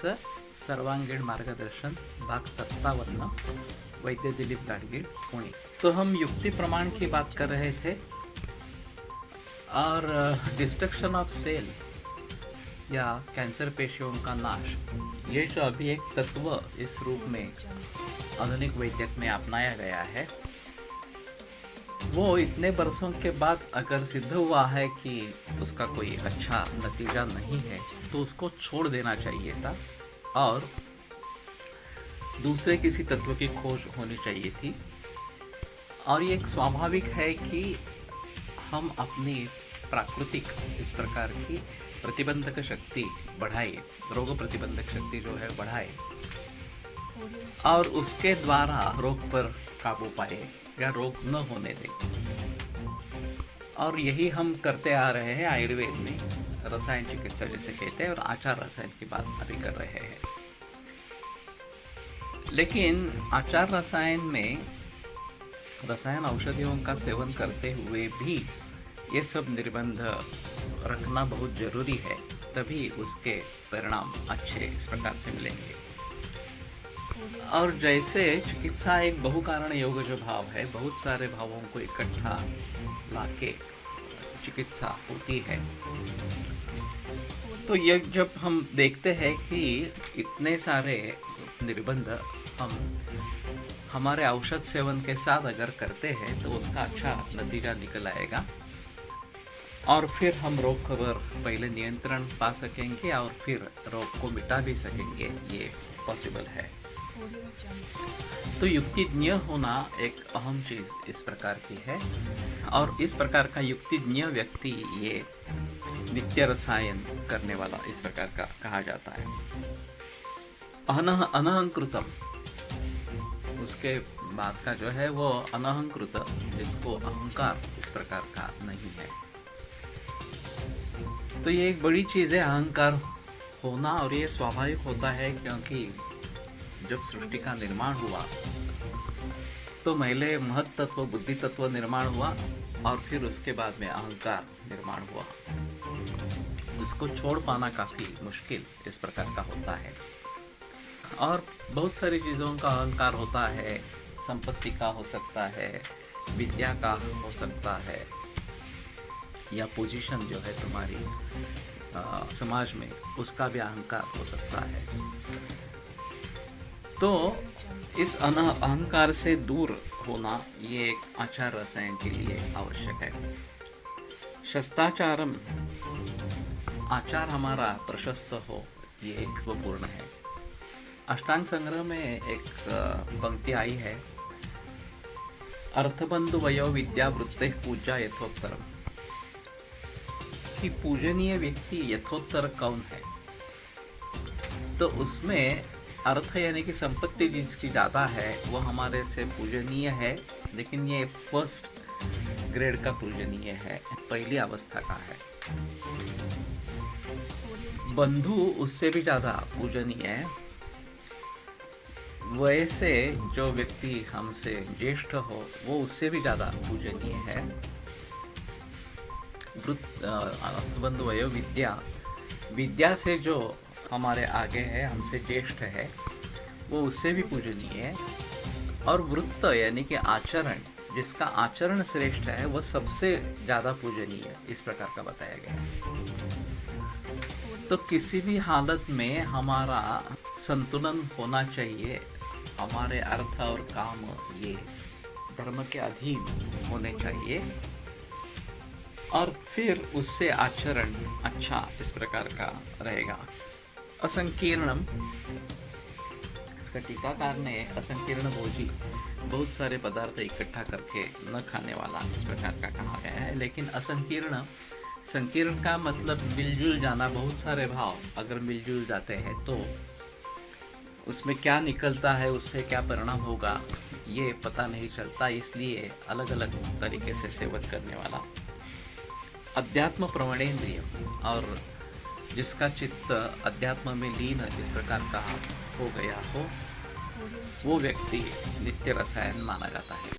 चिकित्सा सर्वांगीण मार्गदर्शन भाग 57 वैद्य दिलीप गाडगीळ पुणे। तो हम युक्ति प्रमाण की बात कर रहे थे और डिस्ट्रक्शन ऑफ सेल या कैंसर पेशियों का नाश, ये जो अभी एक तत्व इस रूप में आधुनिक वैद्यक में अपनाया गया है, वो इतने बरसों के बाद अगर सिद्ध हुआ है कि उसका कोई अच्छा नतीजा नहीं है तो उसको छोड़ देना चाहिए था और दूसरे किसी तत्व की खोज होनी चाहिए थी। और ये एक स्वाभाविक है कि हम अपनी प्राकृतिक इस प्रकार की प्रतिबंधक शक्ति बढ़ाए, रोग प्रतिबंधक शक्ति जो है बढ़ाए और उसके द्वारा रोग पर काबू पाए या रोग न होने दे। और यही हम करते आ रहे हैं आयुर्वेद में, रसायन चिकित्सा जैसे कहते हैं, और आचार रसायन की बात अभी कर रहे हैं। लेकिन आचार रसायन में रसायन औषधियों का सेवन करते हुए भी ये सब निर्बंध रखना बहुत जरूरी है, तभी उसके परिणाम अच्छे इस प्रकार से मिलेंगे। और जैसे चिकित्सा एक बहुकारण योग जो भाव है, बहुत सारे भावों को इकट्ठा लाके चिकित्सा होती है, तो ये जब हम देखते हैं कि इतने सारे निर्बंध हम हमारे औषध सेवन के साथ अगर करते हैं तो उसका अच्छा नतीजा निकल आएगा और फिर हम रोग पर पहले नियंत्रण पा सकेंगे और फिर रोग को मिटा भी सकेंगे, ये पॉसिबल है। तो युक्तिज्ञ होना एक अहम चीज इस प्रकार की है और इस प्रकार का युक्तिज्ञ व्यक्ति ये नित्य रसायन करने वाला इस प्रकार का कहा जाता है। अनहंकृतम, उसके बाद का जो है वो अनहंकृत, जिसको अहंकार इस प्रकार का नहीं है। तो ये एक बड़ी चीज है अहंकार होना, और ये स्वाभाविक होता है क्योंकि जब सृष्टि का निर्माण हुआ तो पहले महत तत्व बुद्धि तत्व निर्माण हुआ और फिर उसके बाद में अहंकार निर्माण हुआ। इसको छोड़ पाना काफी मुश्किल इस प्रकार का होता है। और बहुत सारी चीजों का अहंकार होता है, संपत्ति का हो सकता है, विद्या का हो सकता है, या पोजीशन जो है तुम्हारी समाज में, उसका भी अहंकार हो सकता है। तो इस अहंकार से दूर होना ये एक आचार रसायन के लिए आवश्यक है। शस्त्राचारम, आचार हमारा प्रशस्त हो, ये एक पूर्ण है। अष्टांग संग्रह में एक पंक्ति आई है, अर्थबंधु वयो विद्या वृत्ते पूजा यथोत्तरम, कि पूजनीय व्यक्ति यथोत्तर कौन है। तो उसमें अर्थ यानी कि संपत्ति जिसकी ज़्यादा है वो हमारे से पूजनीय है, लेकिन ये फर्स्ट ग्रेड का पूजनीय है, पहली अवस्था का है। बंधु उससे भी ज़्यादा पूजनीय है। वैसे जो व्यक्ति हमसे ज्येष्ठ हो वो उससे भी ज़्यादा पूजनीय है। बंधु वयो विद्या, विद्या से जो हमारे आगे है, हमसे ज्येष्ठ है, वो उससे भी पूजनीय है। और वृत्त यानी कि आचरण, जिसका आचरण श्रेष्ठ है वो सबसे ज़्यादा पूजनीय इस प्रकार का बताया गया। तो किसी भी हालत में हमारा संतुलन होना चाहिए, हमारे अर्थ और काम ये धर्म के अधीन होने चाहिए और फिर उससे आचरण अच्छा इस प्रकार का रहेगा। असंकीर्णम, इसका टीकाकार ने असंकीर्ण भोजी, बहुत सारे पदार्थ इकट्ठा करके न खाने वाला इस प्रकार का कहा गया है। लेकिन असंकीर्ण, संकीर्ण का मतलब मिलजुल जाना, बहुत सारे भाव अगर मिलजुल जाते हैं तो उसमें क्या निकलता है, उससे क्या परिणाम होगा ये पता नहीं चलता, इसलिए अलग अलग तरीके से सेवन करने वाला। अध्यात्म प्रवणेन्द्रिय, और जिसका चित्त अध्यात्म में लीन इस प्रकार का हो गया हो, वो व्यक्ति नित्य रसायन माना जाता है।